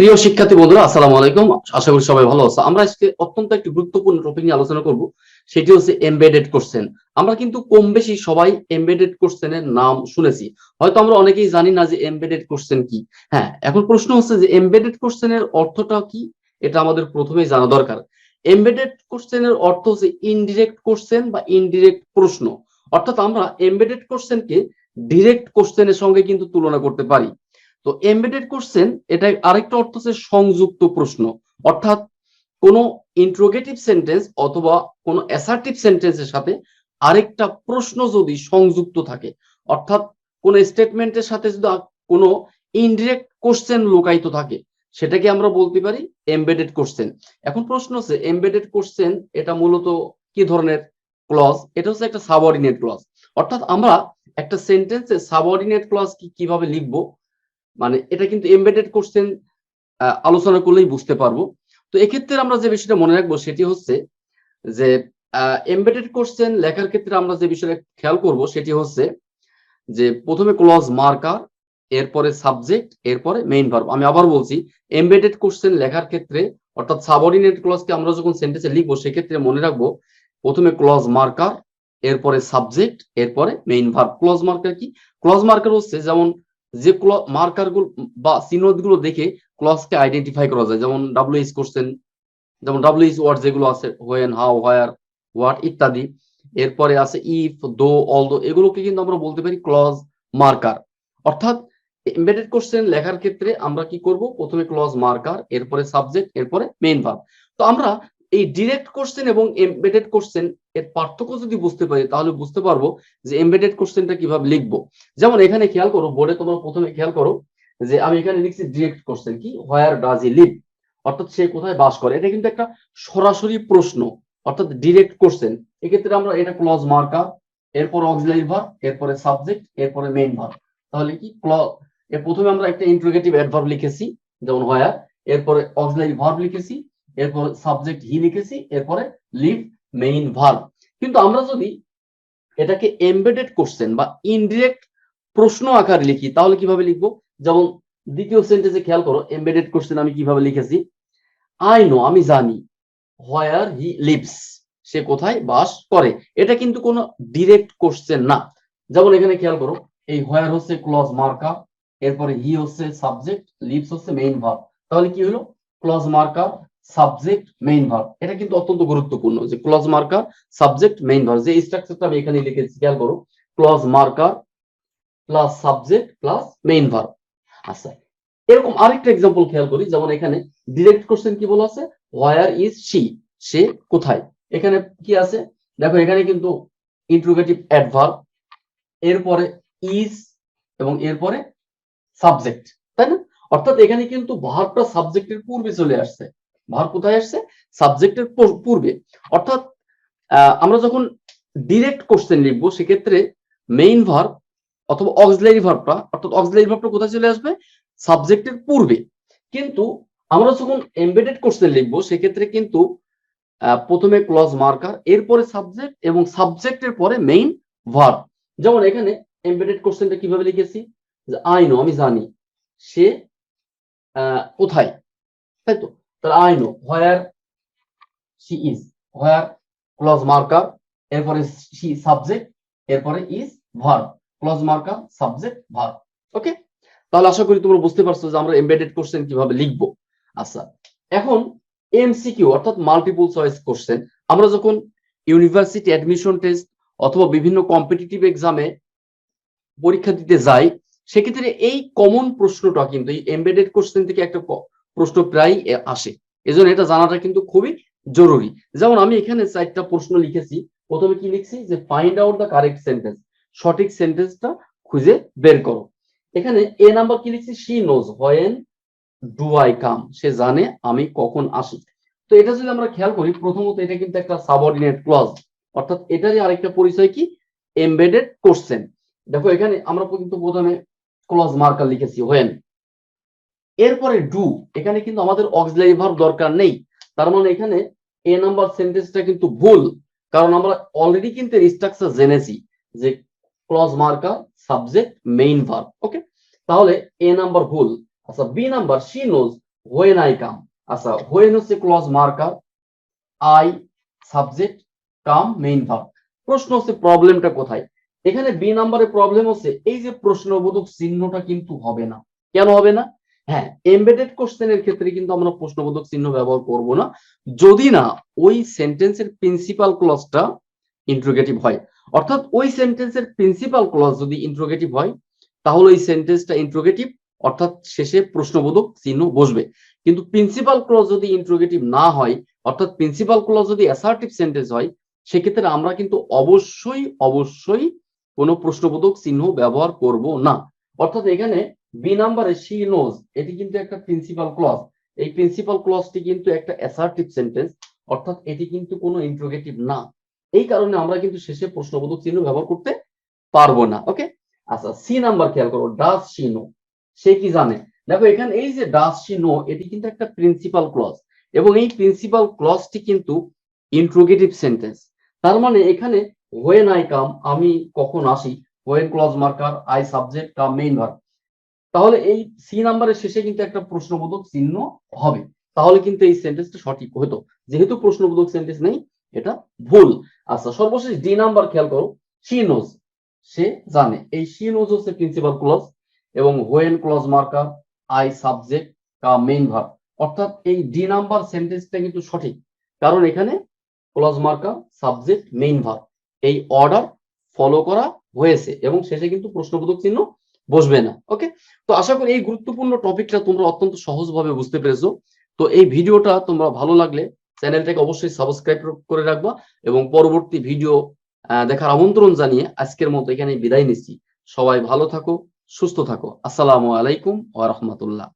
প্রিয় শিক্ষার্থী বন্ধুরা, আসসালামু আলাইকুম। আশা করি সবাই ভালো আছো। আমরা আজকে অত্যন্ত একটি গুরুত্বপূর্ণ টপিক নিয়ে আলোচনা করব, সেটি হচ্ছে এমবেডেড কোশ্চেন। আমরা কিন্তু কম বেশি সবাই এমবেডেড কোশ্চেনের নাম শুনেছি, হয়তো আমরা অনেকেই জানি না যে এমবেডেড কোশ্চেন কি। হ্যাঁ, এখন প্রশ্ন হচ্ছে যে এমবেডেড কোশ্চেনের অর্থটা কি, এটা আমাদের প্রথমেই জানা দরকার। এমবেডেড কোশ্চেনের অর্থ হচ্ছে ইনডিরেক্ট কোশ্চেন বা ইনডিরেক্ট প্রশ্ন। অর্থাৎ আমরা এমবেডেড কোশ্চেনকে ডিরেক্ট কোশ্চেনের সঙ্গে কিন্তু তুলনা করতে পারি। তো এমবেডেড কোশ্চেন, এটা আরেকটা অর্থ হচ্ছে সংযুক্ত প্রশ্ন। অর্থাৎ কোনো ইন্ট্রোগেটিভ সেন্টেন্স অথবা কোনো অ্যাসার্টিভ সেন্টেন্সের সাথে আরেকটা প্রশ্ন যদি সংযুক্ত থাকে, অর্থাৎ কোন স্টেটমেন্টের সাথে যদি কোনো ইনডিরেক্ট কোশ্চেন লুকায়িত থাকে, সেটাকে আমরা বলতে পারি এমবেডেড কোশ্চেন। এখন প্রশ্ন হচ্ছে এমবেডেড কোশ্চেন এটা মূলত কি ধরনের ক্লজ? এটা হচ্ছে একটা সাবঅর্ডিনেট ক্লজ। অর্থাৎ আমরা একটা সেন্টেন্সে সাবঅর্ডিনেট ক্লজ কিভাবে লিখবো, মানে এটা কিন্তু এমবেডেড কোশ্চেন আলোচনা করলেই বুঝতে পারবো। তো এক্ষেত্রে আমরা যে বিষয়টা মনে রাখবো সেটি হচ্ছে যে এমবেডেড কোশ্চেন লেখার ক্ষেত্রে আমরা যে বিষয়টা খেয়াল করব সেটি হচ্ছে যে প্রথমে ক্লজ মার্কার, এরপরে সাবজেক্ট, এরপরে মেইন ভার্ব। আমি আবার বলছি, এমবেডেড কোশ্চেন লেখার ক্ষেত্রে অর্থাৎ সাবঅর্ডিনেট ক্লজকে আমরা যখন সেন্টেন্সে লিখবো সেক্ষেত্রে মনে রাখবো প্রথমে ক্লজ মার্কার, এরপরে সাবজেক্ট, এরপরে মেইন ভার্ব। ক্লজ মার্কার কি? ক্লজ মার্কার হচ্ছে যেমন যে মার্কার গুলো বা চিহ্নগুলো দেখে ক্লজকে আইডেন্টিফাই করা যায়, যেমন ডাব্লিউএইচ কোশ্চেন, যেমন ডাব্লিউএইচ ওয়ার্ড যেগুলো আছে, হোয়েন, হাউ, হোয়ার, হোয়াট ইত্যাদি। এরপরে আছে ইফ, দো, অলদো, এগুলোকে কিন্তু আমরা বলতে পারি ক্লজ মার্কার। অর্থাৎ এমবেডেড কোশ্চেন লেখার ক্ষেত্রে আমরা কি করব, প্রথমে ক্লজ মার্কার, এরপরে সাবজেক্ট, এরপরে মেইন ভার্ব। তো আমরা এই ডিরেক্ট কোশ্চেন এবং এমবেডেড কোশ্চেন এর পার্থক্য যদি বুঝতে পারি তাহলে বুঝতে পারবো যে এমবেডেড কোশ্চেনটা কিভাবে লিখবো। যেমন এখানে খেয়াল করো, বোর্ডে তোমরা প্রথমে খেয়াল করো যে আমি এখানে লিখছি ডিরেক্ট কোশ্চেন কি, হোয়ার ডাজ হি লিভ, অর্থাৎ সে কোথায় বাস করে। এটা কিন্তু একটা সরাসরি প্রশ্ন, অর্থাৎ ডিরেক্ট কোশ্চেন। এক্ষেত্রে আমরা এটা ক্লজ মার্কার, এরপর অক্সিলারি ভার্ব, এরপরে সাবজেক্ট, এরপরে মেইন ভার্ব। তাহলে কি এর প্রথমে আমরা একটা ইন্টারোগেটিভ অ্যাডভার্ব লিখেছি যেমন হোয়ার, এরপরে অক্সিলারি ভার্ব লিখেছি, এরপর সাবজেক্ট হি লিখেছি, এরপরে লিভ, মেইন ভার্ব। কিন্তু আমরা যদি এটাকে এমবেডেড কোশ্চেন বা ইনডিরেক্ট প্রশ্ন আকারে লিখি তাহলে কিভাবে লিখবো? যেমন দ্বিতীয় সেন্টেন্সে খেয়াল করো, এমবেডেড কোশ্চেন আমি কিভাবে লিখেছি, আই নো, আমি জানি, হোয়ার হি লিভস, সে কোথায় বাস করে। এটা কিন্তু কোনো ডিরেক্ট কোশ্চেন না। যেমন এখানে খেয়াল করো, এই হোয়ার হচ্ছে ক্লজ মার্কার, এরপরে হি হচ্ছে সাবজেক্ট, লিভস হচ্ছে মেইন ভার্ব। তাহলে কি হলো, clause marker, subject, main verb. এটা কিন্তু অত্যন্ত গুরুত্বপূর্ণ যে clause marker, subject, main verb, যে স্ট্রাকচারটা আমি এখানে লিখেছি খেয়াল করো, clause marker plus subject plus main verb. আচ্ছা, এরকম আরেকটা এক্সাম্পল খেয়াল করি, যেমন এখানে ডিরেক্ট কোশ্চেন কি বলা আছে, হোয়ার ইজ শি, সে কোথায়। এখানে কি আছে দেখো, এখানে কিন্তু ইন্টারোগেটিভ অ্যাডভার্ব, এরপরে ইজ এবং এরপরে সাবজেক্ট, তাই না? অর্থাৎ এখানে কিন্তু ভার্বটা সাবজেক্টের পূর্বে চলে আসছে। ভার্ব কোথায় আসছে? সাবজেক্টের পূর্বে। অর্থাৎ আমরা যখন ডিরেক্ট কোশ্চেন লিখবো সেক্ষেত্রে মেইন ভার্ব অথবা অক্সিলারি ভার্বটা, অর্থাৎ অক্সিলারি ভার্বটা কোথায় চলে আসবে? সাবজেক্টের পূর্বে। কিন্তু আমরা যখন এমবেডেড কোশ্চেন লিখবো সেক্ষেত্রে কিন্তু প্রথমে ক্লজ মার্কার, এরপরে সাবজেক্ট এবং সাবজেক্টের পরে মেইন ভার্ব। যেমন এখানে এমবেডেড কোশ্চেনটা কিভাবে লিখেছি, যে আই নো, আমি জানি, সে কোথায়, তাই তো? তাহলে I know where she is, where clause marker, এরপরে শি সাবজেক্ট, এরপরে is verb, clause marker, subject, verb. Okay, তাহলে আশা করি তোমরা বুঝতে পারছো যে আমরা এমবেডেড কোশ্চেন কিভাবে লিখবো। আচ্ছা, এখন এমসিকিউ অর্থাৎ মাল্টিপল চয়েস কোশ্চেন, আমরা যখন ইউনিভার্সিটি অ্যাডমিশন টেস্ট অথবা বিভিন্ন কম্পিটিটিভ এক্সামে পরীক্ষা দিতে যাই, সেক্ষেত্রে এই কমন প্রশ্নটা কিন্তু এই এমবেডেড কোশ্চেন থেকে একটা প্রশ্ন প্রায় আসে। এজন্য এটা জানাটা কিন্তু খুবই জরুরি। যেমন আমি এখানে 4টা প্রশ্ন লিখেছি। প্রথমে কি লিখছি, যে find out the correct sentence, সঠিক সেন্টেন্সটা খুঁজে বের করো। এখানে এ নাম্বার কি লিখছি, she knows when do I come, সে জানে আমি কখন আসি। তো এটা যদি আমরা খেয়াল করি, প্রথমত এটা কিন্তু একটা সাবঅর্ডিনেট ক্লজ, অর্থাৎ এটারই আরেকটা পরিচয় কি, এমবেডেড কোশ্চেন। দেখো এখানে আমরা কিন্তু প্রথমে ক্লজ মার্কার লিখেছি হোয়েন, এরপরে ডু, এখানে কিন্তু আমাদের অক্সিলারি ভার্ব দরকার নেই। তার মানে এখানে এ নাম্বার সেন্টেন্সটা কিন্তু ভুল, কারণ আমরা অলরেডি কিন্তু স্ট্রাকচার জেনেছি যে clause marker, subject, main verb. Okay, তাহলে এ নাম্বার ভুল। আচ্ছা, B number she knows when I come. আচ্ছা, হোয়েন হচ্ছে clause marker, I subject, come main verb. প্রশ্ন হচ্ছে প্রবলেমটা কোথায়? এখানে বি নাম্বারে প্রবলেম হচ্ছে এই যে প্রশ্নবোধক চিহ্নটা কিন্তু হবে না। কেন হবে না? হ্যাঁ, এমবেডেড কোশ্চেনের ক্ষেত্রে কিন্তু আমরা প্রশ্নবোধক চিহ্ন ব্যবহার করব না, যদি না ওই সেন্টেন্সের প্রিন্সিপাল ক্লজটা ইন্ট্রোগেটিভ হয়। অর্থাৎ ওই সেন্টেন্সের প্রিন্সিপাল ক্লজ যদি ইন্ট্রোগেটিভ হয়, তাহলে ওই সেন্টেন্সটা ইন্ট্রোগেটিভ, অর্থাৎ শেষে প্রশ্নবোধক চিহ্ন বসবে। কিন্তু প্রিন্সিপাল ক্লজ যদি ইন্ট্রোগেটিভ না হয়, অর্থাৎ প্রিন্সিপাল ক্লজ যদি অ্যাসার্টিভ সেন্টেন্স হয়, সেক্ষেত্রে আমরা কিন্তু অবশ্যই কোনো প্রশ্নবোধক চিহ্ন ব্যবহার করব না। অর্থাৎ এখানে বি নাম্বারে শি নোজ, এটি কিন্তু একটা প্রিন্সিপাল ক্লজ। এই প্রিন্সিপাল ক্লজটি কিন্তু একটা অ্যাসার্টিভ সেন্টেন্স, অর্থাৎ এটি কিন্তু কোনো ইন্ট্রোগেটিভ না। এই কারণে আমরা কিন্তু শেষে প্রশ্নবোধক চিহ্ন ব্যবহার করতে পারবো না। ওকে, আচ্ছা, সি নাম্বার খেয়াল করো, ডাজ শি নো, সে কি জানে। দেখো এখানে এই যে ডাজ শি নো, এটি কিন্তু একটা প্রিন্সিপাল ক্লজ, এবং এই প্রিন্সিপাল ক্লজটি কিন্তু ইন্ট্রোগেটিভ সেন্টেন্স। তার মানে এখানে হোয়েন আই কাম, আমি কখন আসি, when clause marker, I subject, come main verb. তাহলে এই সি নাম্বারের শেষে কিন্তু একটা প্রশ্নবোধক চিহ্ন হবে, তাহলে কিন্তু এই সেন্টেন্সটা সঠিক হতো। যেহেতু প্রশ্নবোধক সেন্টেন্স নেই, এটা ভুল। আচ্ছা, সর্বশেষ ডি নাম্বার খেয়াল করো, শি নোজ, সে জানে। এই শি নোজ হচ্ছে প্রিন্সিপাল ক্লজ, এবং when clause marker, I subject, come main verb. অর্থাৎ এই ডি নাম্বার সেন্টেন্সটা কিন্তু সঠিক, কারণ এখানে clause marker, subject, main verb এই অর্ডার ফলো করা হয়েছে, এবং শেষে কিন্তু প্রশ্নবোধক চিহ্ন বসবে না। ওকে, তো আশা করি এই গুরুত্বপূর্ণ টপিকটা তোমরা অত্যন্ত সহজভাবে বুঝতে পেরেছো। তো এই ভিডিওটা তোমরা ভালো লাগলে চ্যানেলটাকে অবশ্যই সাবস্ক্রাইব করে রাখবা, এবং পরবর্তী ভিডিও দেখার আমন্ত্রণ জানিয়ে আজকের মতো এখানে বিদায় নিচ্ছি। সবাই ভালো থাকো, সুস্থ থাকো। আসসালামু আলাইকুম ওয়া রাহমাতুল্লাহ।